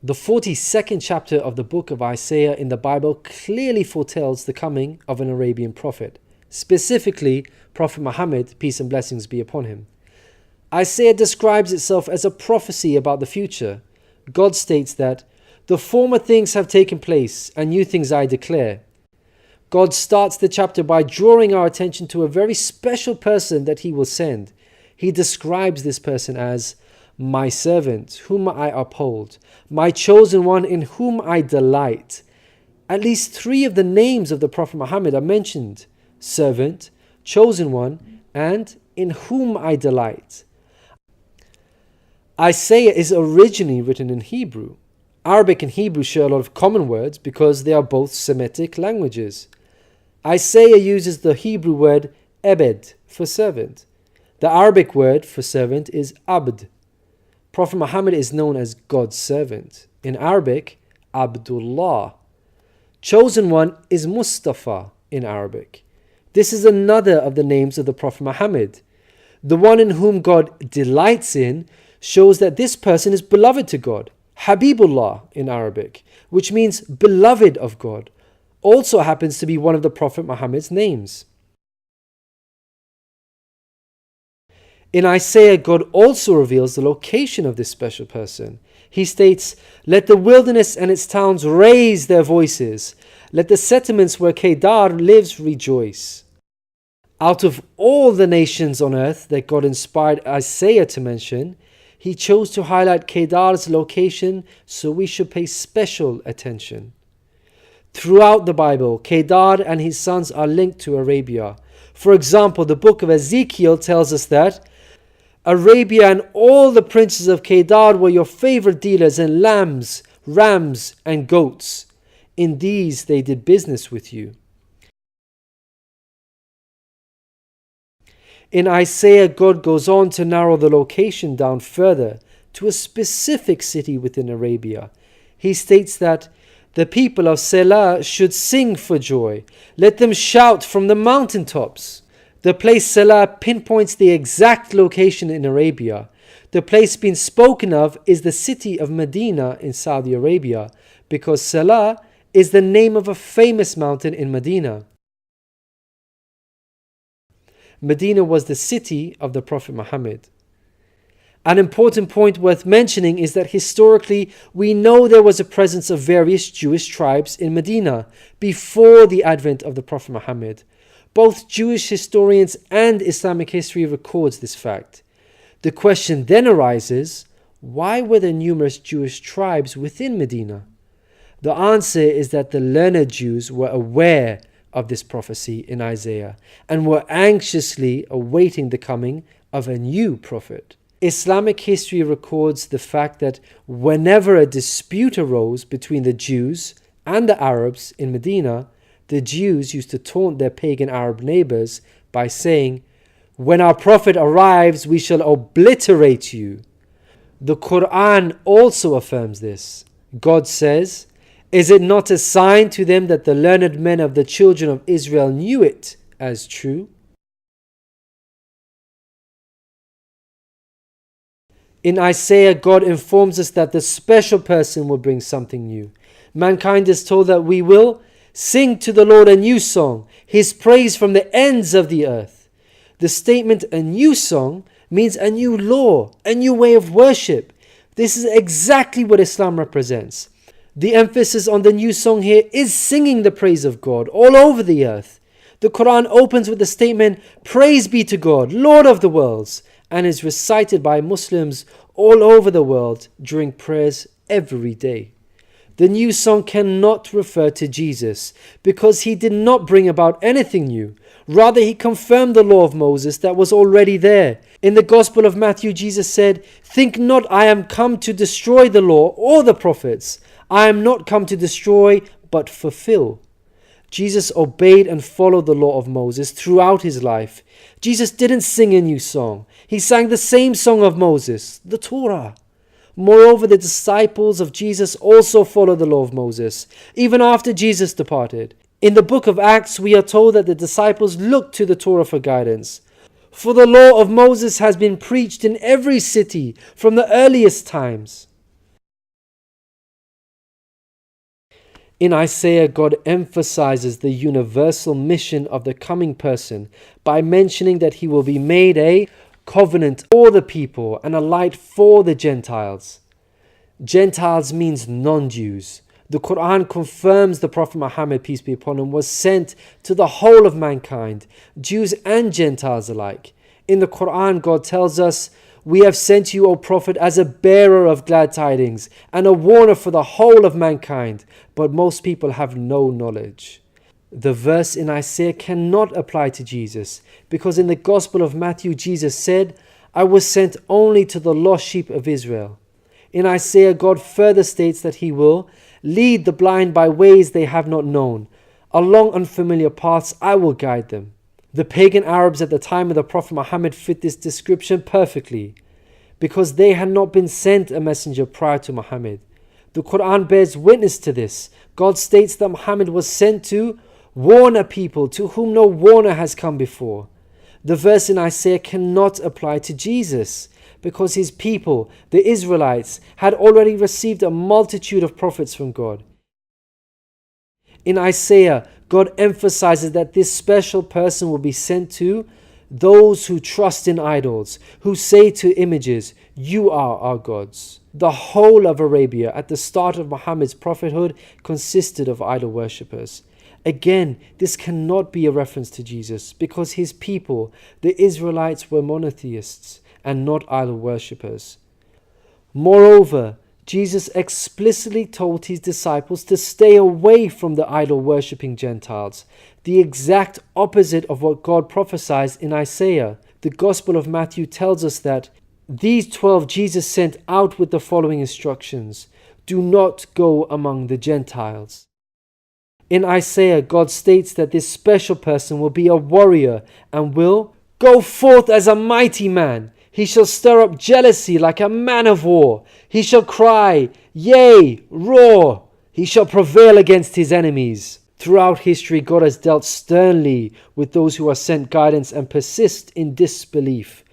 The 42nd chapter of the book of Isaiah in the Bible clearly foretells the coming of an Arabian prophet, specifically Prophet Muhammad, peace and blessings be upon him. Isaiah describes itself as a prophecy about the future. God states that, "The former things have taken place, and new things I declare." God starts the chapter by drawing our attention to a very special person that he will send. He describes this person as my servant, whom I uphold, my chosen one in whom I delight. At least 3 of the names of the Prophet Muhammad are mentioned: servant, chosen one, and in whom I delight. Isaiah is originally written in Hebrew. Arabic and Hebrew share a lot of common words because they are both Semitic languages. Isaiah uses the Hebrew word ebed for servant. The Arabic word for servant is abd. Prophet Muhammad is known as God's servant. In Arabic, Abdullah. Chosen one is Mustafa in Arabic. This is another of the names of the Prophet Muhammad. The one in whom God delights in shows that this person is beloved to God. Habibullah in Arabic, which means beloved of God, also happens to be one of the Prophet Muhammad's names. In Isaiah, God also reveals the location of this special person. He states, "Let the wilderness and its towns raise their voices. Let the settlements where Kedar lives rejoice." Out of all the nations on earth that God inspired Isaiah to mention, he chose to highlight Kedar's location, so we should pay special attention. Throughout the Bible, Kedar and his sons are linked to Arabia. For example, the book of Ezekiel tells us that Arabia and all the princes of Kedar were your favorite dealers in lambs, rams, and goats. In these they did business with you. In Isaiah, God goes on to narrow the location down further to a specific city within Arabia. He states that the people of Selah should sing for joy. Let them shout from the mountaintops. The place Selah pinpoints the exact location in Arabia. The place being spoken of is the city of Madinah in Saudi Arabia, because Selah is the name of a famous mountain in Madinah. Medina was the city of the Prophet Muhammad. An important point worth mentioning is that historically we know there was a presence of various Jewish tribes in Medina before the advent of the Prophet Muhammad. Both Jewish historians and Islamic history records this fact. The question then arises, why were there numerous Jewish tribes within Medina? The answer is that the learned Jews were aware of this prophecy in Isaiah and were anxiously awaiting the coming of a new prophet. Islamic history records the fact that whenever a dispute arose between the Jews and the Arabs in Medina, the Jews used to taunt their pagan Arab neighbors by saying, "When our prophet arrives, we shall obliterate you." The Qur'an also affirms this. God says, "Is it not a sign to them that the learned men of the children of Israel knew it as true?" In Isaiah, God informs us that the special person will bring something new. Mankind is told that we will sing to the Lord a new song, His praise from the ends of the earth. The statement "a new song" means a new law, a new way of worship. This is exactly what Islam represents. The emphasis on the new song here is singing the praise of God all over the earth. The Quran opens with the statement, "Praise be to God, Lord of the worlds," and is recited by Muslims all over the world during prayers every day. The new song cannot refer to Jesus because he did not bring about anything new. Rather, he confirmed the law of Moses that was already there. In the Gospel of Matthew, Jesus said, "Think not I am come to destroy the law or the prophets. I am not come to destroy, but fulfill." Jesus obeyed and followed the law of Moses throughout his life. Jesus didn't sing a new song. He sang the same song of Moses, the Torah. Moreover, the disciples of Jesus also followed the law of Moses, even after Jesus departed. In the book of Acts, we are told that the disciples looked to the Torah for guidance. For the law of Moses has been preached in every city from the earliest times. In Isaiah, God emphasizes the universal mission of the coming person by mentioning that he will be made a covenant for the people and a light for the Gentiles. Gentiles means non-Jews. The Qur'an confirms the Prophet Muhammad, peace be upon him, was sent to the whole of mankind, Jews and Gentiles alike. In the Qur'an, God tells us, "We have sent you, O Prophet, as a bearer of glad tidings and a warner for the whole of mankind, but most people have no knowledge." The verse in Isaiah cannot apply to Jesus, because in the Gospel of Matthew, Jesus said, "I was sent only to the lost sheep of Israel." In Isaiah, God further states that he will lead the blind by ways they have not known. Along unfamiliar paths I will guide them. The pagan Arabs at the time of the Prophet Muhammad fit this description perfectly, because they had not been sent a messenger prior to Muhammad. The Qur'an bears witness to this. God states that Muhammad was sent to warn a people to whom no warner has come before. The verse in Isaiah cannot apply to Jesus, because his people, the Israelites, had already received a multitude of prophets from God. In Isaiah, God emphasizes that this special person will be sent to those who trust in idols, who say to images, "You are our gods." The whole of Arabia at the start of Muhammad's prophethood consisted of idol worshippers. Again, this cannot be a reference to Jesus, because his people, the Israelites, were monotheists and not idol worshippers. Moreover, Jesus explicitly told his disciples to stay away from the idol worshipping Gentiles, the exact opposite of what God prophesied in Isaiah. The Gospel of Matthew tells us that these 12 Jesus sent out with the following instructions: "Do not go among the Gentiles." In Isaiah, God states that this special person will be a warrior and will go forth as a mighty man. He shall stir up jealousy like a man of war. He shall cry, yea, roar. He shall prevail against his enemies. Throughout history, God has dealt sternly with those who are sent guidance and persist in disbelief.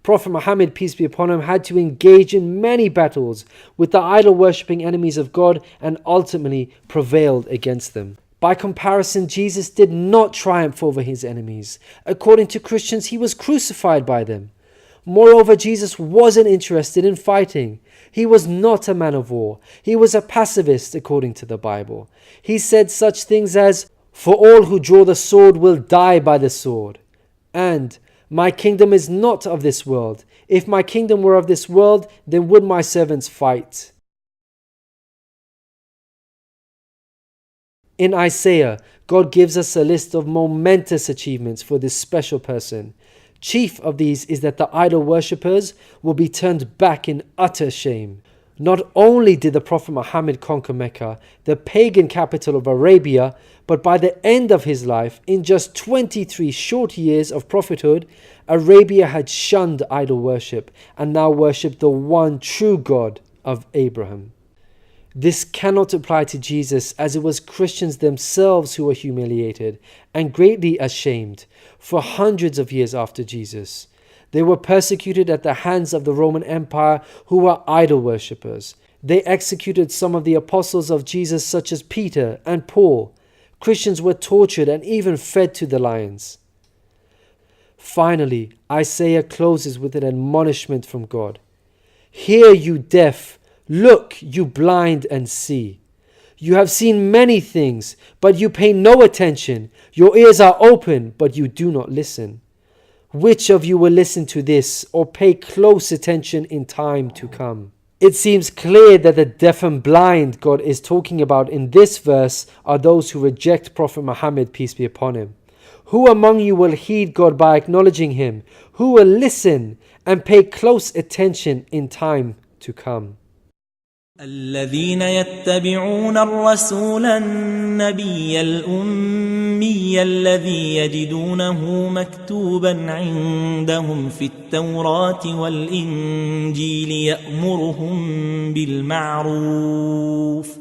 Prophet Muhammad, peace be upon him, had to engage in many battles with the idol-worshipping enemies of God and ultimately prevailed against them. By comparison, Jesus did not triumph over his enemies. According to Christians, he was crucified by them. Moreover, Jesus wasn't interested in fighting. He was not a man of war. He was a pacifist, according to the Bible. He said such things as, "For all who draw the sword will die by the sword," and "My kingdom is not of this world. If my kingdom were of this world, then would my servants fight." In Isaiah, God gives us a list of momentous achievements for this special person. Chief of these is that the idol worshippers will be turned back in utter shame. Not only did the Prophet Muhammad conquer Mecca, the pagan capital of Arabia, but by the end of his life, in just 23 short years of prophethood, Arabia had shunned idol worship and now worshipped the one true God of Abraham. This cannot apply to Jesus, as it was Christians themselves who were humiliated and greatly ashamed for hundreds of years after Jesus. They were persecuted at the hands of the Roman Empire, who were idol worshippers. They executed some of the apostles of Jesus, such as Peter and Paul. Christians were tortured and even fed to the lions. Finally, Isaiah closes with an admonishment from God. "Hear, you deaf. Look, you blind, and see. You have seen many things, but you pay no attention. Your ears are open, but you do not listen. Which of you will listen to this or pay close attention in time to come?" It seems clear that the deaf and blind God is talking about in this verse are those who reject Prophet Muhammad, peace be upon him. Who among you will heed God by acknowledging him? Who will listen and pay close attention in time to come? الذين يتبعون الرسول النبي الأمي الذي يجدونه مكتوبا عندهم في التوراة والإنجيل يأمرهم بالمعروف